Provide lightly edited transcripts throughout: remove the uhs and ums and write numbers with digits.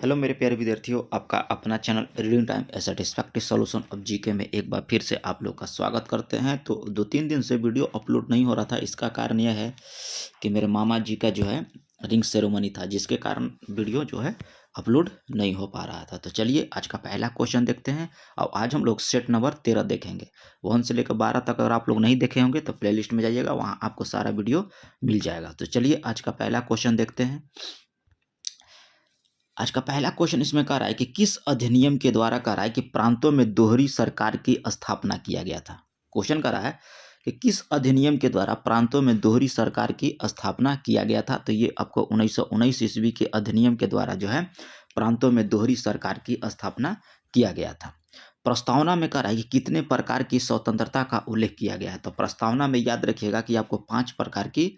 Hello मेरे प्यारे विद्यार्थियों, आपका अपना channel reading time A satisfactory solution of GK में एक बार फिर से आप लोग का स्वागत करते हैं। तो 2-3 दिन से वीडियो अपलोड नहीं हो रहा था। इसका कारण यह है कि मेरे मामा जी का जो है रिंग सेरेमनी था, जिसके कारण वीडियो जो है अपलोड नहीं हो पा रहा था। तो चलिए आज का पहला क्वेश्चन देखते हैं। और आज हम लोग सेट नंबर 13 देखेंगे। 1 से लेकर 12 तक अगर आप लोग नहीं देखे होंगे तो प्लेलिस्ट में जाइएगा, वहाँ आपको सारा वीडियो मिल जाएगा। तो चलिए आज का पहला क्वेश्चन देखते हैं। आज का पहला क्वेश्चन इसमें कह रहा है कि किस अधिनियम के द्वारा कह रहा है कि प्रांतों में दोहरी सरकार की स्थापना किया गया था। क्वेश्चन कह रहा है कि किस अधिनियम के द्वारा प्रांतों में दोहरी सरकार की स्थापना किया गया था। तो ये आपको 1919 ईस्वी के अधिनियम के द्वारा जो है प्रांतों में दोहरी सरकार की स्थापना किया गया था। प्रस्तावना में कह रहा है कि कितने प्रकार की स्वतंत्रता का उल्लेख किया गया है। तो प्रस्तावना में याद रखिएगा कि आपको 5 प्रकार की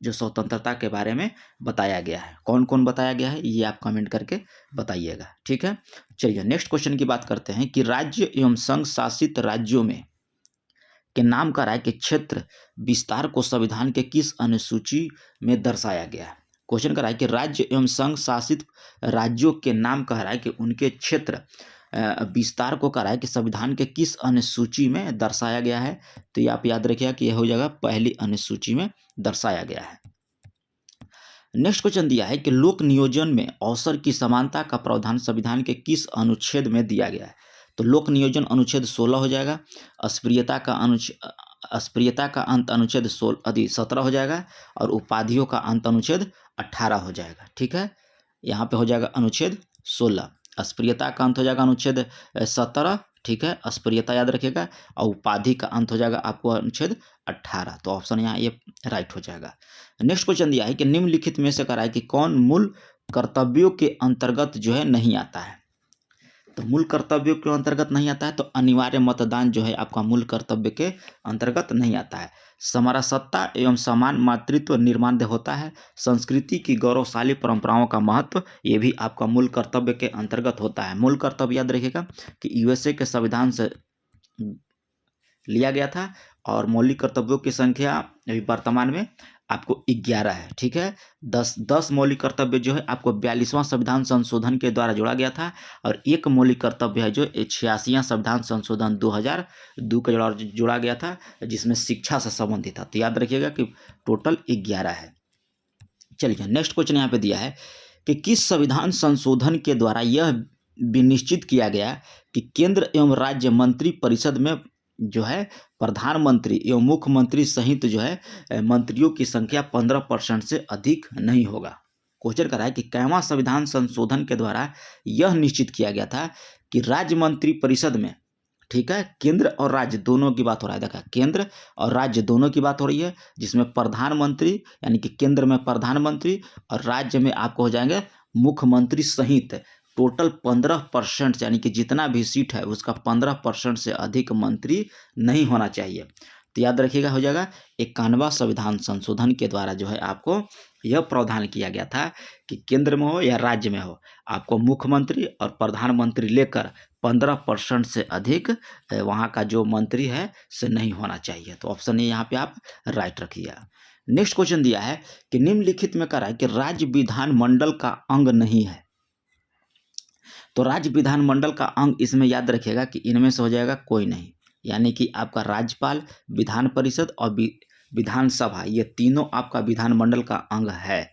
जो स्वतंत्रता के बारे में बताया गया है। कौन कौन बताया गया है ये आप कमेंट करके बताइएगा, ठीक है। चलिए नेक्स्ट क्वेश्चन की बात करते हैं कि राज्य एवं संघ शासित राज्यों में के नाम का राय के क्षेत्र विस्तार को संविधान के किस अनुसूची में दर्शाया गया है। क्वेश्चन कर रहा है कि राज्य एवं संघ शासित राज्यों के नाम कह रहा है कि उनके क्षेत्र विस्तार को कह रहा है कि संविधान के किस अनुसूची में दर्शाया गया है। तो ये आप याद रखिएगा कि यह हो जाएगा पहली अनुसूची में दर्शाया गया है। नेक्स्ट क्वेश्चन दिया है कि लोक नियोजन में अवसर की समानता का प्रावधान संविधान के किस अनुच्छेद में दिया गया है। तो लोक नियोजन अनुच्छेद 16 हो जाएगा। अस्पृश्यता का अंत अनुच्छेद 17 हो जाएगा और उपाधियों का अंत अनुच्छेद 18 हो जाएगा, ठीक है। यहाँ पे हो जाएगा अनुच्छेद 16। अस्पृश्यता का अंत हो जाएगा अनुच्छेद 17, ठीक है। अस्पृश्यता याद रखिएगा और उपाधि का अंत हो जाएगा आपको अनुच्छेद 18। तो ऑप्शन यहाँ ये राइट हो जाएगा। नेक्स्ट क्वेश्चन दिया है कि निम्नलिखित में से कह रहा है कि कौन मूल कर्तव्यों के अंतर्गत जो है नहीं आता है। तो मूल कर्तव्यों के अंतर्गत नहीं आता है तो अनिवार्य मतदान जो है आपका मूल कर्तव्य के अंतर्गत नहीं आता है। समरसत्ता एवं समान मातृत्व निर्माण होता है। संस्कृति की गौरवशाली परंपराओं का महत्व ये भी आपका मूल कर्तव्य के अंतर्गत होता है। मूल कर्तव्य याद रखिएगा कि यूएसए के संविधान से लिया गया था और मौलिक कर्तव्यों की संख्या अभी वर्तमान में आपको 11 है, ठीक है। 10 मौलिक कर्तव्य जो है आपको 42वां संविधान संशोधन के द्वारा जोड़ा गया था और एक मौलिक कर्तव्य है जो 86वां संविधान संशोधन 2002 के द्वारा जोड़ा गया था, जिसमें शिक्षा से संबंधित था। तो याद रखिएगा कि टोटल 11 है। चलिए नेक्स्ट क्वेश्चन यहाँ पे दिया है कि किस संविधान संशोधन के द्वारा यह विनिश्चित किया गया कि केंद्र एवं राज्य मंत्री परिषद में जो है प्रधानमंत्री एवं मुख्यमंत्री सहित जो है मंत्रियों की संख्या 15% से अधिक नहीं होगा। क्वेश्चन कर रहा है कि कैवां संविधान संशोधन के द्वारा यह निश्चित किया गया था कि राज्य मंत्री परिषद में, ठीक है, केंद्र और राज्य दोनों की बात हो रहा है। देखा, केंद्र और राज्य दोनों की बात हो रही है, जिसमें प्रधानमंत्री यानी कि केंद्र में प्रधानमंत्री और राज्य में आपको हो जाएंगे मुख्यमंत्री सहित टोटल 15% यानी कि जितना भी सीट है उसका 15% से अधिक मंत्री नहीं होना चाहिए। तो याद रखिएगा हो जाएगा 91वां संविधान संशोधन के द्वारा जो है आपको यह प्रावधान किया गया था कि केंद्र में हो या राज्य में हो आपको मुख्यमंत्री और प्रधानमंत्री लेकर 15% से अधिक वहाँ का जो मंत्री है से नहीं होना चाहिए। तो ऑप्शन ए यहाँ पे आप राइट रखिएगा। नेक्स्ट क्वेश्चन दिया है कि निम्नलिखित में कह रहा है कि राज्य विधानमंडल का अंग नहीं है। तो राज्य विधानमंडल का अंग इसमें याद रखिएगा कि इनमें से हो जाएगा कोई नहीं, यानी कि आपका राज्यपाल, विधान परिषद और विधानसभा, ये तीनों आपका विधानमंडल का अंग है।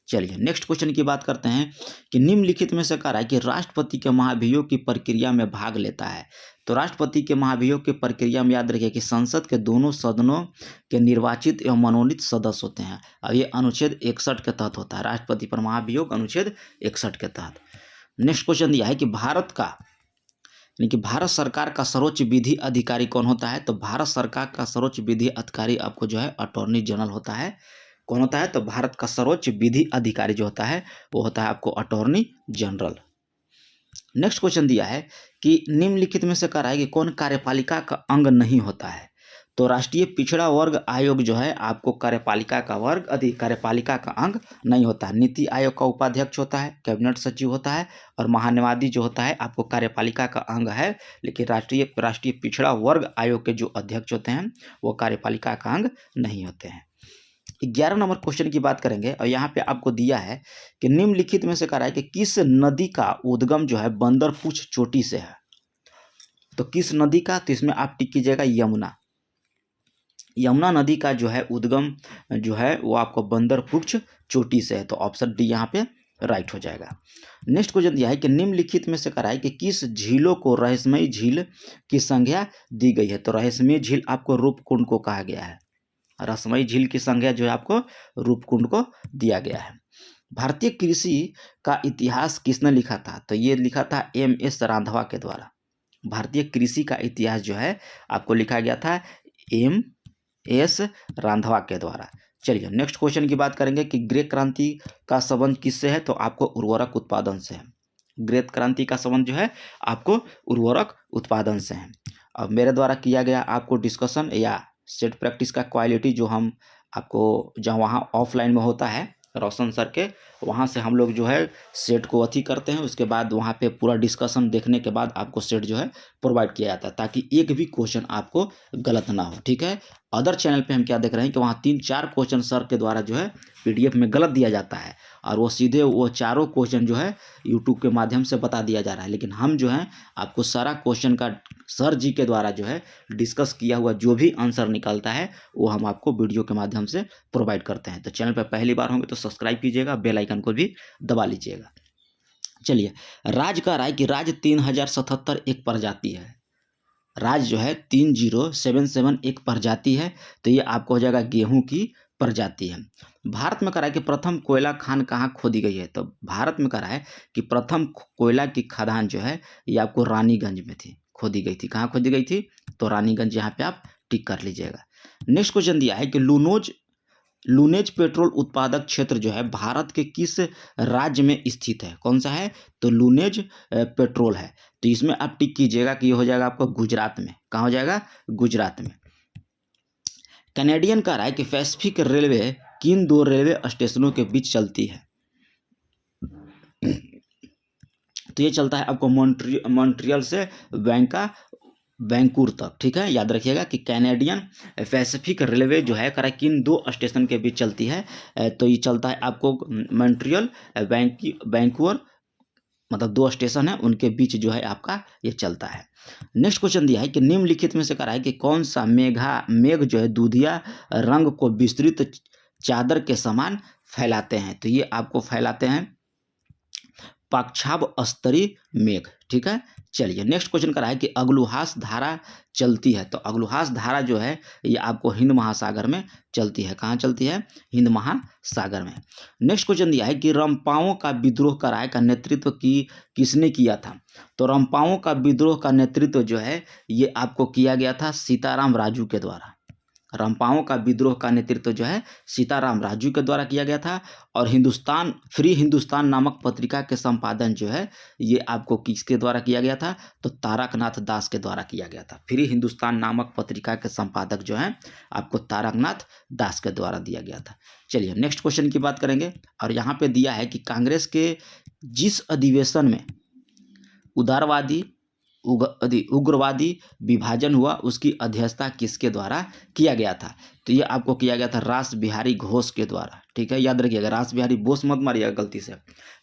चलिए नेक्स्ट क्वेश्चन की बात करते हैं कि निम्नलिखित में से कह रहा है कि राष्ट्रपति के महाभियोग की प्रक्रिया में भाग लेता है। तो राष्ट्रपति के महाभियोग की प्रक्रिया में याद रखिए कि संसद के दोनों सदनों के निर्वाचित एवं मनोनीत सदस्य होते हैं और ये अनुच्छेद 61 के तहत होता है। राष्ट्रपति पर महाभियोग अनुच्छेद 61 के तहत। नेक्स्ट क्वेश्चन दिया है कि भारत का यानी कि भारत सरकार का सर्वोच्च विधि अधिकारी कौन होता है। तो भारत सरकार का सर्वोच्च विधि अधिकारी आपको जो है अटॉर्नी जनरल होता है। कौन होता है? तो भारत का सर्वोच्च विधि अधिकारी जो होता है वो होता है आपको अटॉर्नी जनरल। नेक्स्ट क्वेश्चन दिया है कि निम्नलिखित में से कह रहा है कि कौन कार्यपालिका का अंग नहीं होता है। तो राष्ट्रीय पिछड़ा वर्ग आयोग जो है आपको कार्यपालिका का अंग नहीं होता है। नीति आयोग का उपाध्यक्ष होता है, कैबिनेट सचिव होता है और महान्यायवादी जो होता है आपको कार्यपालिका का अंग है, लेकिन राष्ट्रीय पिछड़ा वर्ग आयोग के जो अध्यक्ष होते हैं वो कार्यपालिका का अंग नहीं होते हैं। 11 नंबर क्वेश्चन की बात करेंगे और यहाँ पे आपको दिया है कि निम्नलिखित में से कह रहा है कि किस नदी का उद्गम जो है बंदरपूछ चोटी से है। तो किस नदी का, तो इसमें आप टिक कीजिएगा यमुना। यमुना नदी का जो है उद्गम जो है वो आपको बंदरपूछ चोटी से है, तो ऑप्शन डी यहाँ पे राइट हो जाएगा। नेक्स्ट क्वेश्चन दिया है कि निम्नलिखित में से कह रहा है कि किस झीलों को रहस्यमयी झील की संज्ञा दी गई है। तो रहस्यमयी झील आपको रूपकुंड को कहा गया है। रहस्यमयी झील की संज्ञा जो है आपको रूपकुंड को दिया गया है। भारतीय कृषि का इतिहास किसने लिखा था। तो ये लिखा था M.S. रांधवा के द्वारा। भारतीय कृषि का इतिहास जो है आपको लिखा गया था M.S. रांधवा के द्वारा। चलिए नेक्स्ट क्वेश्चन की बात करेंगे कि ग्रे क्रांति का संबंध किससे है। तो आपको उर्वरक उत्पादन से है। ग्रे क्रांति का संबंध जो है आपको उर्वरक उत्पादन से है। अब मेरे द्वारा किया गया आपको डिस्कशन या सेट प्रैक्टिस का क्वालिटी जो हम आपको जहाँ वहाँ ऑफलाइन में होता है रोशन सर के, वहाँ से हम लोग जो है सेट को अथी करते हैं, उसके बाद वहाँ पे पूरा डिस्कशन देखने के बाद आपको सेट जो है प्रोवाइड किया जाता है ताकि एक भी क्वेश्चन आपको गलत ना हो। ठीक है, अदर चैनल पे हम क्या देख रहे हैं कि वहाँ 3-4 क्वेश्चन सर के द्वारा जो है PDF में गलत दिया जाता है और वो सीधे वो चारों क्वेश्चन जो है यूट्यूब के माध्यम से बता दिया जा रहा है। लेकिन हम जो है आपको सारा क्वेश्चन का सर जी के द्वारा जो है डिस्कस किया हुआ जो भी आंसर निकलता है वो हम आपको वीडियो के माध्यम से प्रोवाइड करते हैं। तो चैनल पर पहली बार होंगे तो सब्सक्राइब कीजिएगा, बेल आइकन को भी दबा लीजिएगा। चलिए, राज कह रहा है कि राज 3077 एक प्रजाति है। राज जो है 3077 एक प्रजाति है, तो ये आपको हो जाएगा गेहूं की प्रजाति है। भारत में कह रहा है कि प्रथम कोयला खान कहाँ खोदी गई है। तो भारत में कह रहा है कि प्रथम कोयला की खदान जो है ये आपको रानीगंज में थी, खोदी गई थी। कहाँ खोदी गई थी, तो रानीगंज, यहाँ पे आप टिक कर लीजिएगा। नेक्स्ट क्वेश्चन दिया है कि लूनेज पेट्रोल उत्पादक क्षेत्र जो है भारत के किस राज्य में स्थित है। कौन सा है, तो लूनेज पेट्रोल है। तो इसमें आप टिक कीजिएगा कि ये हो जाएगा आपको गुजरात में। कहाँ हो जाएगा, गुजरात में। कैनेडियन कह रहा है कि पैसिफिक रेलवे किन 2 रेलवे स्टेशनों के बीच चलती है। तो ये चलता है आपको मॉन्ट्रियल से वैंकूवर तक। ठीक है, याद रखिएगा कि कैनेडियन पैसिफिक रेलवे जो है कह रहा है किन 2 स्टेशन के बीच चलती है। तो ये चलता है आपको मॉन्ट्रियल वैंकूवर, मतलब 2 स्टेशन है उनके बीच जो है आपका ये चलता है। नेक्स्ट क्वेश्चन दिया है कि निम्नलिखित में से कह रहा है कि कौन सा मेघ जो है दूधिया रंग को विस्तृत चादर के समान फैलाते हैं। तो ये आपको फैलाते हैं पाक्षाभ स्तरीय मेघ। ठीक है, चलिए नेक्स्ट क्वेश्चन कर रहा है कि अग्लुहास धारा चलती है। तो अग्लुहास धारा जो है ये आपको हिंद महासागर में चलती है। कहाँ चलती है, हिंद महासागर में। नेक्स्ट क्वेश्चन दिया है कि रंपाओं का विद्रोह कराय का नेतृत्व किसने किया था। तो रंपाओं का विद्रोह का नेतृत्व जो है ये आपको किया गया था सीताराम राजू के द्वारा। रंपाओं का विद्रोह का नेतृत्व जो है सीताराम राजू के द्वारा किया गया था। और फ्री हिंदुस्तान नामक पत्रिका के संपादन जो है ये आपको किसके द्वारा किया गया था, तो तारकनाथ दास के द्वारा किया गया था। फ्री हिंदुस्तान नामक पत्रिका के संपादक जो है आपको तारकनाथ दास के द्वारा दिया गया था। चलिए नेक्स्ट क्वेश्चन की बात करेंगे और यहाँ पे दिया है कि कांग्रेस के जिस अधिवेशन में उग्रवादी विभाजन हुआ उसकी अध्यक्षता किसके द्वारा किया गया था। तो ये आपको किया गया था रास बिहारी घोष के द्वारा। ठीक है, याद रखिएगा, रास बिहारी बोस मत मारिएगा गलती से,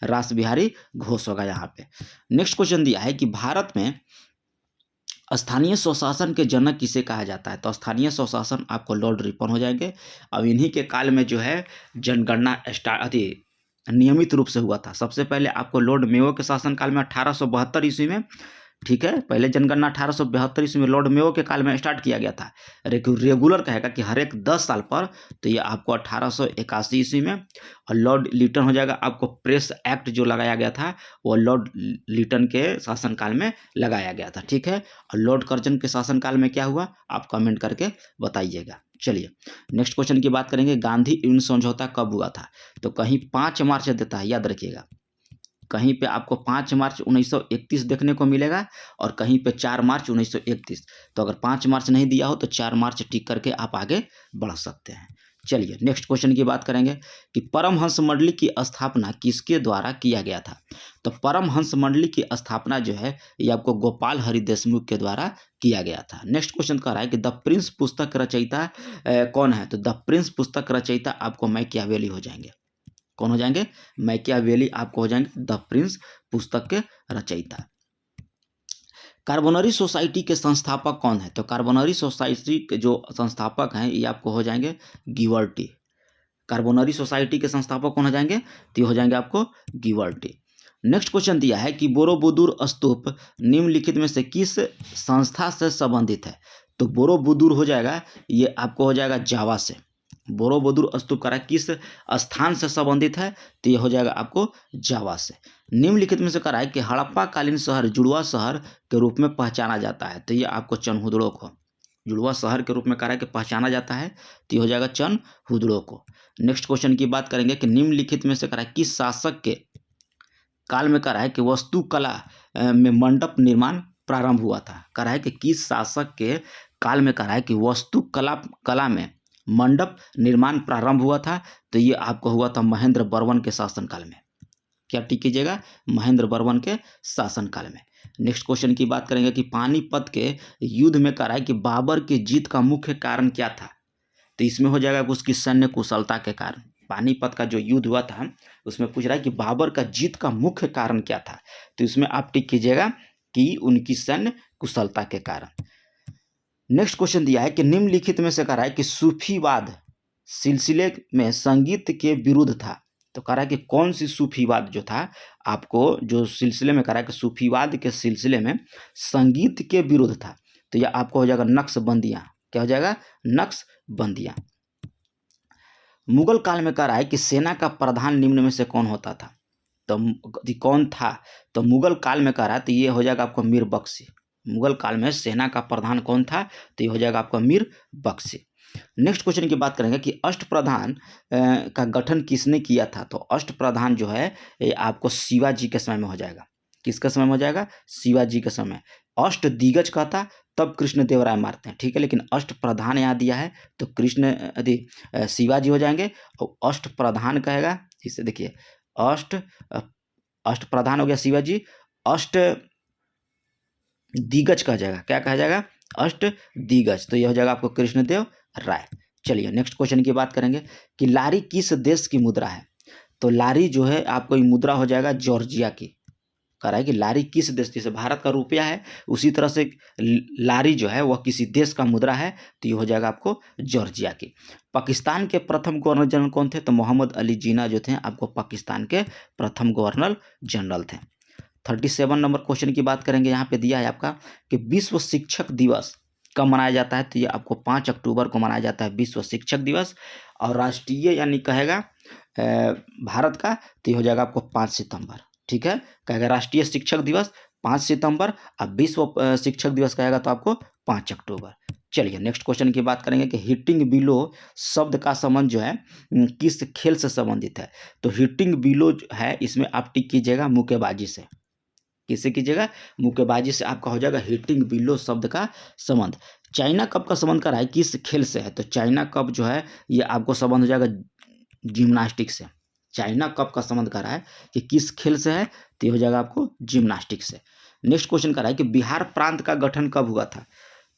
रास बिहारी घोष होगा यहाँ पे। नेक्स्ट क्वेश्चन दिया है कि भारत में स्थानीय स्वशासन के जनक किसे कहा जाता है। तो स्थानीय स्वशासन आपको लॉर्ड रिपन हो जाएंगे। अब इन्हीं के काल में जो है जनगणना नियमित रूप से हुआ था। सबसे पहले आपको लॉर्ड मेयो के शासनकाल में 1872 ईस्वी में, ठीक है, पहले जनगणना 1872 ईस्वी में लॉर्ड मेयो के काल में स्टार्ट किया गया था। रेगुलर कहेगा कि हर एक 10 साल पर, तो ये आपको 1881 ईस्वी में। और लॉर्ड लिटन हो जाएगा आपको प्रेस एक्ट जो लगाया गया था वो लॉर्ड लिटन के शासनकाल में लगाया गया था। ठीक है, और लॉर्ड कर्जन के शासनकाल में क्या हुआ आप कमेंट करके बताइएगा। चलिए नेक्स्ट क्वेश्चन की बात करेंगे, गांधी यून समझौता कब हुआ था। तो कहीं 5 मार्च देता है, याद रखिएगा, कहीं पे आपको 5 मार्च 1931 देखने को मिलेगा और कहीं पे 4 मार्च 1931। तो अगर 5 मार्च नहीं दिया हो तो 4 मार्च टिक करके आप आगे बढ़ सकते हैं। चलिए नेक्स्ट क्वेश्चन की बात करेंगे कि परमहंस मंडली की स्थापना किसके द्वारा किया गया था। तो परमहंस मंडली की स्थापना जो है ये आपको गोपाल हरि देशमुख के द्वारा किया गया था। नेक्स्ट क्वेश्चन कह रहा है कि द प्रिंस पुस्तक रचयिता कौन है। तो द प्रिंस पुस्तक रचयिता आपको मैकियावेली हो जाएंगे। कौन हो जाएंगे? मैकियावेली आपको हो जाएंगे द प्रिंस पुस्तक के रचयिता। कार्बोनरी सोसाइटी के संस्थापक कौन है। तो कार्बोनरी सोसाइटी के जो संस्थापक हैं ये आपको हो जाएंगे गिवर्टी। कार्बोनरी सोसाइटी के संस्थापक कौन हो जाएंगे? तो हो जाएंगे आपको गिवर्टी। नेक्स्ट क्वेश्चन दिया है कि बोरोबुदुर स्तूप निम्नलिखित में से किस संस्था से संबंधित है। तो बोरोबुदुर हो जाएगा ये आपको हो जाएगा जावा से। बोरोबुदुर स्तूप करा किस स्थान से संबंधित है। तो ये हो जाएगा आपको जावा से। निम्नलिखित में से करा है कि हड़प्पा कालीन शहर जुड़वा शहर के रूप में पहचाना जाता है। तो ये आपको चनहुदड़ो को जुड़वा शहर के रूप में करा है कि पहचाना जाता है। तो ये हो जाएगा चनहुदड़ो को। नेक्स्ट क्वेश्चन की बात करेंगे कि निम्नलिखित में से करा है किस शासक के काल में करा है कि वास्तुकला में मंडप निर्माण प्रारंभ हुआ था। करा है कि किस शासक के काल में करा है कि वास्तुकला में मंडप निर्माण प्रारंभ हुआ था। तो ये आपको हुआ था महेंद्र बर्मन के शासनकाल में। क्या टिक कीजिएगा? महेंद्र बर्मन के शासनकाल में। नेक्स्ट क्वेश्चन की बात करेंगे कि पानीपत के युद्ध में करा है कि बाबर की जीत का मुख्य कारण क्या था। तो इसमें हो जाएगा उसकी सैन्य कुशलता के कारण। पानीपत का जो युद्ध हुआ था उसमें पूछ रहा है कि बाबर का जीत का मुख्य कारण क्या था। तो इसमें आप टिक कीजिएगा कि उनकी सैन्य कुशलता के कारण। नेक्स्ट क्वेश्चन दिया है कि निम्नलिखित में से कह रहा है कि सूफीवाद सिलसिले में संगीत के विरुद्ध था। तो कह रहा है कि कौन सी सूफीवाद जो था आपको जो सिलसिले में कह रहा है कि सूफीवाद के सिलसिले में संगीत के विरुद्ध था। तो यह आपको हो जाएगा नक्शबंदियाँ। क्या हो जाएगा? नक्शबंदियाँ। मुगल काल में कह रहा है कि सेना का प्रधान निम्न में से कौन होता था। तो कौन था? तो मुगल काल में कह रहा है तो ये हो जाएगा आपको मीर बख्शी। मुगल काल में सेना का प्रधान कौन था? तो ये हो जाएगा आपका मीर बख्शी। नेक्स्ट क्वेश्चन की बात करेंगे कि अष्टप्रधान का गठन किसने किया था। तो अष्टप्रधान जो है ये आपको शिवाजी के समय में हो जाएगा। किसके समय में हो जाएगा? शिवाजी के समय। अष्ट दिग्गज का था तब कृष्णदेवराय मारते हैं, ठीक है। लेकिन अष्ट प्रधान यहाँ दिया है तो शिवाजी हो जाएंगे। और अष्ट प्रधान कहेगा इसे देखिए अष्ट प्रधान हो गया शिवाजी। अष्ट दिग्गज कहा जाएगा। क्या कहा जाएगा? अष्ट दिग्गज। तो यह हो जाएगा आपको कृष्णदेव राय। चलिए नेक्स्ट क्वेश्चन की बात करेंगे कि लारी किस देश की मुद्रा है। तो लारी जो है आपको ये मुद्रा हो जाएगा जॉर्जिया की। कह रहा है कि लारी किस देश, जैसे भारत का रुपया है उसी तरह से लारी जो है वह किसी देश का मुद्रा है। तो ये हो जाएगा आपको जॉर्जिया की। पाकिस्तान के प्रथम गवर्नर जनरल कौन थे। तो मोहम्मद अली जिन्ना जो थे आपको पाकिस्तान के प्रथम गवर्नर जनरल थे। 37 नंबर क्वेश्चन की बात करेंगे। यहाँ पे दिया है आपका कि विश्व शिक्षक दिवस कब मनाया जाता है। तो ये आपको 5 अक्टूबर को मनाया जाता है विश्व शिक्षक दिवस। और राष्ट्रीय यानी कहेगा भारत का तो ये हो जाएगा आपको 5 सितंबर, ठीक है। कहेगा राष्ट्रीय शिक्षक दिवस 5 सितंबर और विश्व शिक्षक दिवस कहेगा तो आपको 5 अक्टूबर। चलिए नेक्स्ट क्वेश्चन की बात करेंगे कि हिटिंग बिलो शब्द का संबंध जो है किस खेल से संबंधित है। तो हिटिंग बिलो है इसमें आप टिक कीजिएगा मुक्केबाजी से। किससे कीजिएगा? मुक्केबाजी से आपका हो जाएगा हिटिंग बिलो शब्द का संबंध। चाइना कप का संबंध कर रहा है किस खेल से है। तो चाइना कप जो है ये आपको संबंध हो जाएगा जिम्नास्टिक से। चाइना कप का संबंध कर रहा है कि किस खेल से है। तो ये हो जाएगा आपको जिम्नास्टिक से। नेक्स्ट क्वेश्चन कर रहा है कि बिहार प्रांत का गठन कब हुआ था।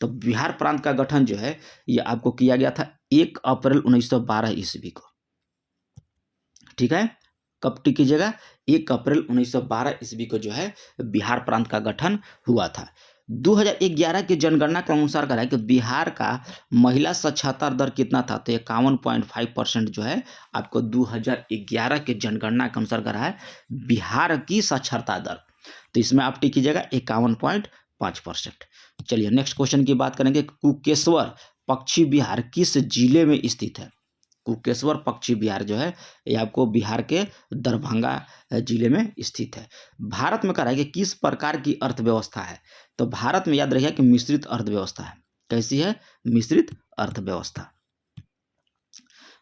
तो बिहार प्रांत का गठन जो है ये आपको किया गया था 1 अप्रैल 1912 ईस्वी को, ठीक है। कब टिक कीजिएगा? 1 अप्रैल 1912 ईस्वी को जो है बिहार प्रांत का गठन हुआ था। 2011 की जनगणना के अनुसार कहा है कि बिहार का महिला साक्षरता दर कितना था। तो 51.5% जो है आपको 2011 के जनगणना के अनुसार कहा है बिहार की साक्षरता दर। तो इसमें आप टिक कीजिएगा 51.5%। चलिए नेक्स्ट क्वेश्चन की बात करेंगे। कुकेश्वर पश्चिम बिहार किस जिले में स्थित है। कुकेश्वर पश्चिम बिहार जो है ये आपको बिहार के दरभंगा जिले में स्थित है। भारत में कह रहा है कि किस प्रकार की अर्थव्यवस्था है। तो भारत में याद रखिए कि मिश्रित अर्थव्यवस्था है। कैसी है? मिश्रित अर्थव्यवस्था।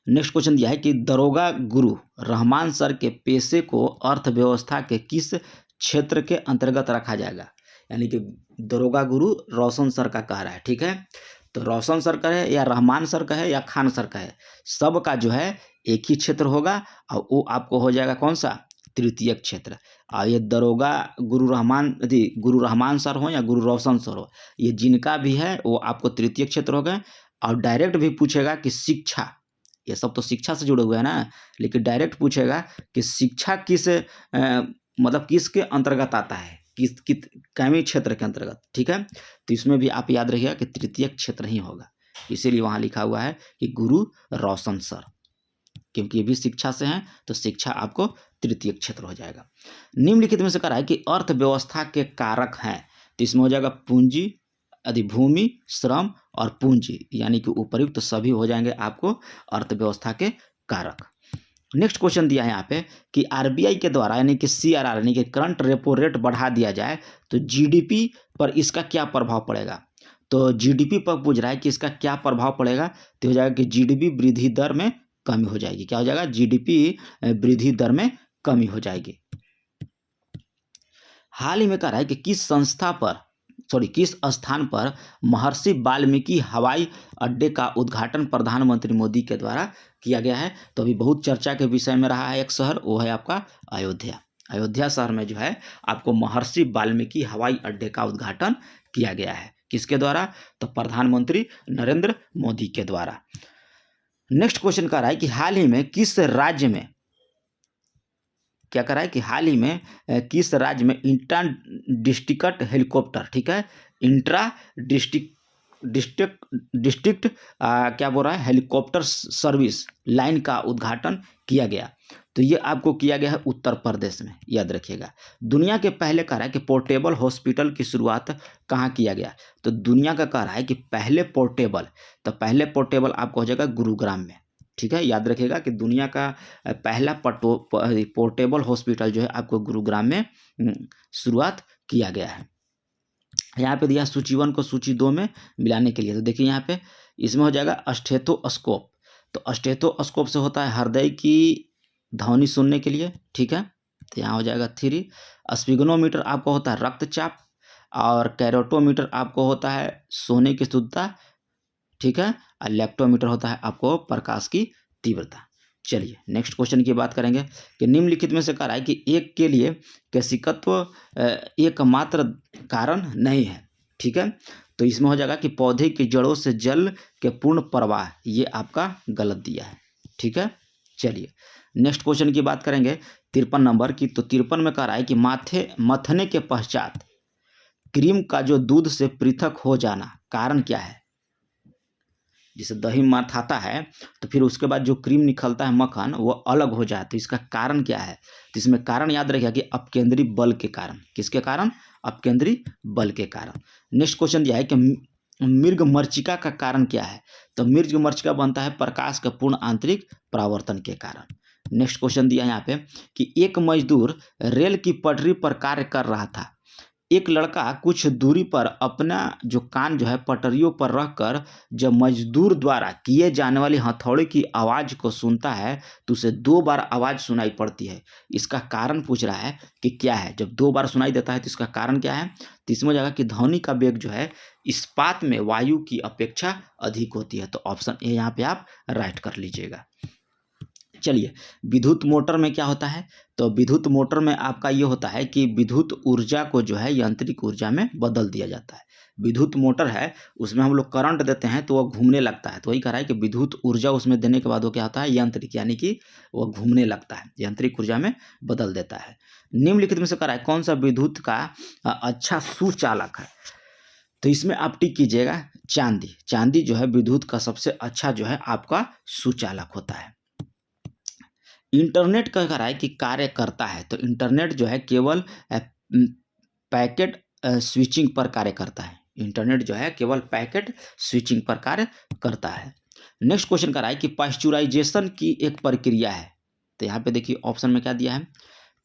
नेक्स्ट क्वेश्चन दिया है कि दरोगा गुरु रहमान सर के पेशे को अर्थव्यवस्था के किस क्षेत्र के अंतर्गत रखा जाएगा। यानी कि दरोगा गुरु रोशन सर का कह रहा है, ठीक है। तो रोशन सर का है या रहमान सर का है या खान सर का है, सब का जो है एक ही क्षेत्र होगा और वो आपको हो जाएगा कौन सा, तृतीयक क्षेत्र। और ये दरोगा गुरु रहमान सर हो या गुरु रोशन सर हो, ये जिनका भी है वो आपको तृतीयक क्षेत्र हो गए। और डायरेक्ट भी पूछेगा कि शिक्षा, ये सब तो शिक्षा से जुड़े हुए हैं ना, लेकिन डायरेक्ट पूछेगा कि शिक्षा मतलब किसके अंतर्गत आता है, किस कैमी क्षेत्र के अंतर्गत, ठीक है। तो इसमें भी आप याद रखिएगा कि तृतीयक क्षेत्र ही होगा, इसीलिए वहाँ लिखा हुआ है कि गुरु रोशन सर, क्योंकि ये भी शिक्षा से हैं तो शिक्षा आपको तृतीय क्षेत्र हो जाएगा। निम्नलिखित में से कह रहा है कि अर्थव्यवस्था के कारक हैं, तो इसमें हो जाएगा पूंजी, भूमि, श्रम और पूंजी, यानी कि उपयुक्त तो सभी हो जाएंगे आपको अर्थव्यवस्था के कारक। नेक्स्ट क्वेश्चन दिया है यहाँ पे कि आरबीआई के द्वारा यानी कि सीआरआर यानी कि करंट रेपो रेट बढ़ा दिया जाए तो जीडीपी पर इसका क्या प्रभाव पड़ेगा। तो जीडीपी पर पूछ रहा है कि इसका क्या प्रभाव पड़ेगा, तो हो जाएगा कि जीडीपी वृद्धि दर में कमी हो जाएगी। क्या हो जाएगा, जीडीपी वृद्धि दर में कमी हो जाएगी। हाल ही में कह रहा है कि किस स्थान पर महर्षि वाल्मीकि हवाई अड्डे का उद्घाटन प्रधानमंत्री मोदी के द्वारा किया गया है। तो अभी बहुत चर्चा के विषय में रहा है एक शहर, वो है आपका अयोध्या। अयोध्या शहर में जो है आपको महर्षि वाल्मीकि हवाई अड्डे का उद्घाटन किया गया है। किसके द्वारा, तो प्रधानमंत्री नरेंद्र मोदी के द्वारा। नेक्स्ट क्वेश्चन कह रहा है कि हाल ही में किस राज्य में किस राज्य में इंट्रा डिस्ट्रिक्ट हेलीकॉप्टर, ठीक है, इंट्रा डिस्ट्रिक्ट क्या बोल रहा है, हेलीकॉप्टर सर्विस लाइन का उद्घाटन किया गया। तो ये आपको किया गया है उत्तर प्रदेश में, याद रखिएगा। दुनिया के पहले कह रहा है कि पोर्टेबल हॉस्पिटल की शुरुआत कहाँ किया गया, तो दुनिया का कह रहा है कि पहले पोर्टेबल आपको हो जाएगा गुरुग्राम में, ठीक है। याद रखिएगा कि दुनिया का पहला पोर्टेबल हॉस्पिटल जो है आपको गुरुग्राम में शुरुआत किया गया है। यहाँ पे दिया सूची 1 को सूची 2 में मिलाने के लिए। तो देखिए यहाँ पे इसमें हो जाएगा स्टेथोस्कोप। तो स्टेथोस्कोप से होता है हृदय की ध्वनि सुनने के लिए, ठीक है। तो यहाँ हो जाएगा 3। स्पिग्नोमीटर आपको होता है रक्तचाप, और कैरोटोमीटर आपको होता है सोने की शुद्धता, ठीक है। और लेक्टोमीटर होता है आपको प्रकाश की तीव्रता। चलिए नेक्स्ट क्वेश्चन की बात करेंगे कि निम्नलिखित में से कह रहा है कि एक के लिए कैसिकत्व एकमात्र कारण नहीं है, ठीक है। तो इसमें हो जाएगा कि पौधे की जड़ों से जल के पूर्ण प्रवाह, ये आपका गलत दिया है, ठीक है। चलिए नेक्स्ट क्वेश्चन की बात करेंगे 53 नंबर की। तो 53 में कह रहा है कि मथने के पश्चात क्रीम का जो दूध से पृथक हो जाना कारण क्या है। जैसे दही मथाता है तो फिर उसके बाद जो क्रीम निकलता है मक्खन वो अलग हो जाए, तो इसका कारण क्या है। तो इसमें कारण याद रखिएगा कि अपकेंद्री बल के कारण। किसके कारण, अपकेंद्री बल के कारण। नेक्स्ट क्वेश्चन दिया है कि मृग मरीचिका का कारण क्या है। तो मृग मरीचिका बनता है प्रकाश का पूर्ण आंतरिक परावर्तन के कारण। नेक्स्ट क्वेश्चन दिया है यहाँ पे कि एक मजदूर रेल की पटरी पर कार्य कर रहा था। एक लड़का कुछ दूरी पर अपना जो कान जो है पटरियों पर रखकर जब मजदूर द्वारा किए जाने वाली हथौड़े की आवाज़ को सुनता है तो उसे 2 बार आवाज़ सुनाई पड़ती है। इसका कारण पूछ रहा है कि क्या है। जब 2 बार सुनाई देता है तो इसका कारण क्या है। तो इसमें जगह कि ध्वनि का वेग जो है इस्पात में वायु की अपेक्षा अधिक होती है। तो ऑप्शन ए यहाँ पे आप राइट कर लीजिएगा। चलिए विद्युत मोटर में क्या होता है। तो विद्युत मोटर में आपका ये होता है कि विद्युत ऊर्जा को जो है यांत्रिक ऊर्जा में बदल दिया जाता है। विद्युत मोटर है उसमें हम लोग करंट देते हैं तो वह घूमने लगता है। तो वही कह रहा है कि विद्युत ऊर्जा उसमें देने के बाद वो क्या होता है यांत्रिक, यानी कि वह घूमने लगता है, यांत्रिक ऊर्जा में बदल देता है। निम्नलिखित में से कह रहा है कौन सा विद्युत का अच्छा सुचालक है। तो इसमें आप टिक कीजिएगा चांदी। चांदी जो है विद्युत का सबसे अच्छा जो है आपका सुचालक होता है। इंटरनेट कह रहा है कि कार्य करता है। तो इंटरनेट जो है केवल पैकेट स्विचिंग पर कार्य करता है। इंटरनेट जो है केवल पैकेट स्विचिंग पर कार्य करता है। नेक्स्ट क्वेश्चन कर रहा है कि पाश्चुराइजेशन की एक प्रक्रिया है। तो यहाँ पे देखिए ऑप्शन में क्या दिया है,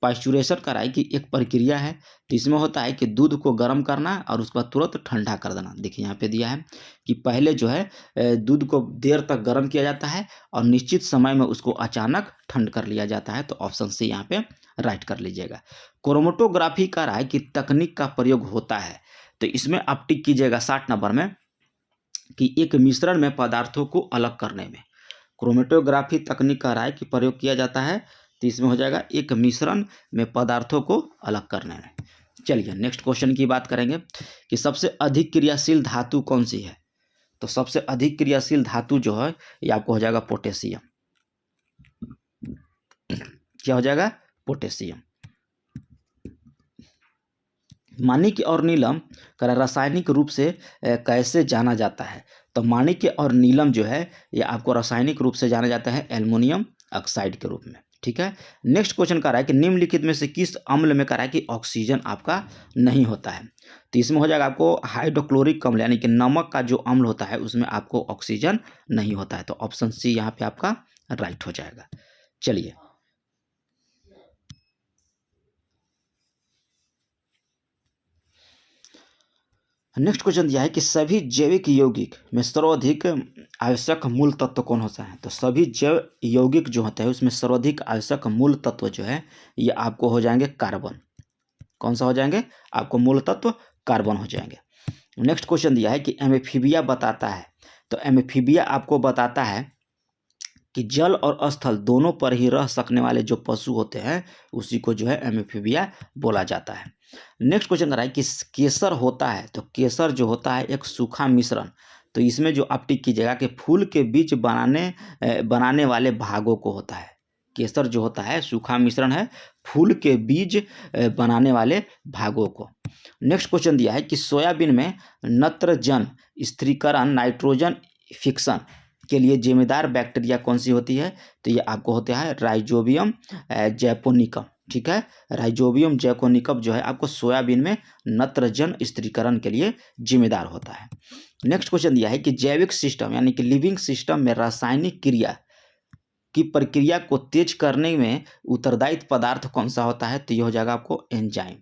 पाश्चुरेशन कर रहा है कि एक प्रक्रिया है। तो इसमें होता है कि दूध को गर्म करना और उसके बाद तुरंत ठंडा कर देना। देखिए यहाँ पे दिया है कि पहले जो है दूध को देर तक गर्म किया जाता है और निश्चित समय में उसको अचानक ठंड कर लिया जाता है। तो ऑप्शन सी यहाँ पे राइट कर लीजिएगा। क्रोमेटोग्राफी का रहा है कि तकनीक का प्रयोग होता है। तो इसमें आप टिक कीजिएगा 60 नंबर में कि एक मिश्रण में पदार्थों को अलग करने में क्रोमेटोग्राफी तकनीक का राय की प्रयोग किया जाता है। तो इसमें हो जाएगा एक मिश्रण में पदार्थों को अलग करने में। चलिए नेक्स्ट क्वेश्चन की बात करेंगे कि सबसे अधिक क्रियाशील धातु कौन सी है। तो सबसे अधिक क्रियाशील धातु जो है ये आपको हो जाएगा पोटेशियम। क्या हो जाएगा? पोटेशियम। माणिक्य और नीलम का रासायनिक रूप से कैसे जाना जाता है। तो माणिक्य और नीलम जो है ये आपको रासायनिक रूप से जाना जाता है एल्युमिनियम ऑक्साइड के रूप में। ठीक है। नेक्स्ट क्वेश्चन कर रहा है कि निम्नलिखित में से किस अम्ल में कर रहा है कि ऑक्सीजन आपका नहीं होता है। तो इसमें हो जाएगा आपको हाइड्रोक्लोरिक अम्ल यानी कि नमक का जो अम्ल होता है उसमें आपको ऑक्सीजन नहीं होता है। तो ऑप्शन सी यहाँ पे आपका राइट हो जाएगा। चलिए नेक्स्ट क्वेश्चन दिया है कि सभी जैविक यौगिक में सर्वाधिक आवश्यक मूल तत्व कौन होता है। तो सभी जैव यौगिक जो होता है उसमें सर्वाधिक आवश्यक मूल तत्व जो है ये आपको हो जाएंगे कार्बन। कौन सा हो जाएंगे? आपको मूल तत्व कार्बन हो जाएंगे। नेक्स्ट क्वेश्चन दिया है कि एम्फीबिया बताता है। तो एम्फीबिया आपको बताता है कि जल और स्थल दोनों पर ही रह सकने वाले जो पशु होते हैं उसी को जो है एम्फीबिया बोला जाता है। नेक्स्ट क्वेश्चन कर रहा है कि केसर होता है। तो केसर जो होता है एक सूखा मिश्रण। तो इसमें जो आप टिक कीजिएगा कि फूल के बीज बनाने वाले भागों को होता है। केसर जो होता है सूखा मिश्रण है फूल के बीज बनाने वाले भागों को। नेक्स्ट क्वेश्चन दिया है कि सोयाबीन में नत्रजन स्थिरीकरण नाइट्रोजन फिक्सन के लिए जिम्मेदार बैक्टीरिया कौन सी होती है। तो ये आपको होता है राइजोबियम जैपोनिकम। ठीक है। राइजोबियम जैकोनिकम जो है आपको सोयाबीन में नत्रजन स्थिरीकरण के लिए जिम्मेदार होता है। नेक्स्ट क्वेश्चन दिया है कि जैविक सिस्टम यानी कि लिविंग सिस्टम में रासायनिक क्रिया की प्रक्रिया को तेज करने में उत्तरदायी पदार्थ कौन सा होता है। तो ये हो जाएगा आपको एंजाइम।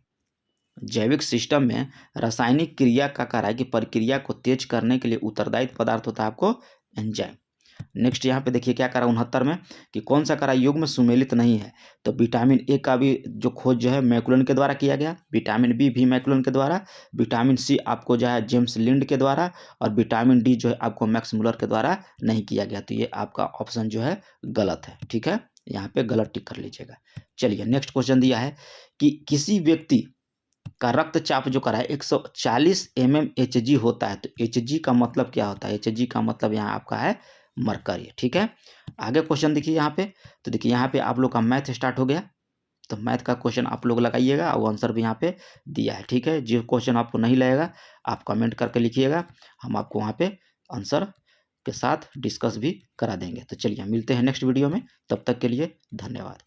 जैविक सिस्टम में रासायनिक क्रिया का कार्य है कि प्रक्रिया को तेज करने के लिए उत्तरदायी पदार्थ होता है आपको एंजाइम। नेक्स्ट यहाँ पे देखिए क्या करा 69 में कि कौन सा करा युग्म सुमेलित नहीं है। तो विटामिन ए का भी जो खोज जो है मैकुलन के द्वारा किया गया, विटामिन बी भी मैकुलन के द्वारा, विटामिन सी आपको जो है जेम्स लिंड के द्वारा और विटामिन डी जो है आपको मैक्स मुलर के द्वारा नहीं किया गया। तो ये आपका ऑप्शन जो है गलत है। ठीक है। यहाँ पे गलत टिक कर लीजिएगा। चलिए नेक्स्ट क्वेश्चन दिया है कि किसी व्यक्ति का रक्तचाप जो करा है 140 mmHg होता है। तो Hg का मतलब क्या होता है? Hg का मतलब यहाँ आपका है मरकरी। ठीक है। आगे क्वेश्चन देखिए यहाँ पे। तो देखिए यहाँ पे आप लोग का मैथ स्टार्ट हो गया। तो मैथ का क्वेश्चन आप लोग लगाइएगा और आंसर भी यहाँ पे दिया है। ठीक है। जो क्वेश्चन आपको नहीं लगेगा आप कमेंट करके लिखिएगा, हम आपको वहाँ पे आंसर के साथ डिस्कस भी करा देंगे। तो चलिए मिलते हैं नेक्स्ट वीडियो में, तब तक के लिए धन्यवाद।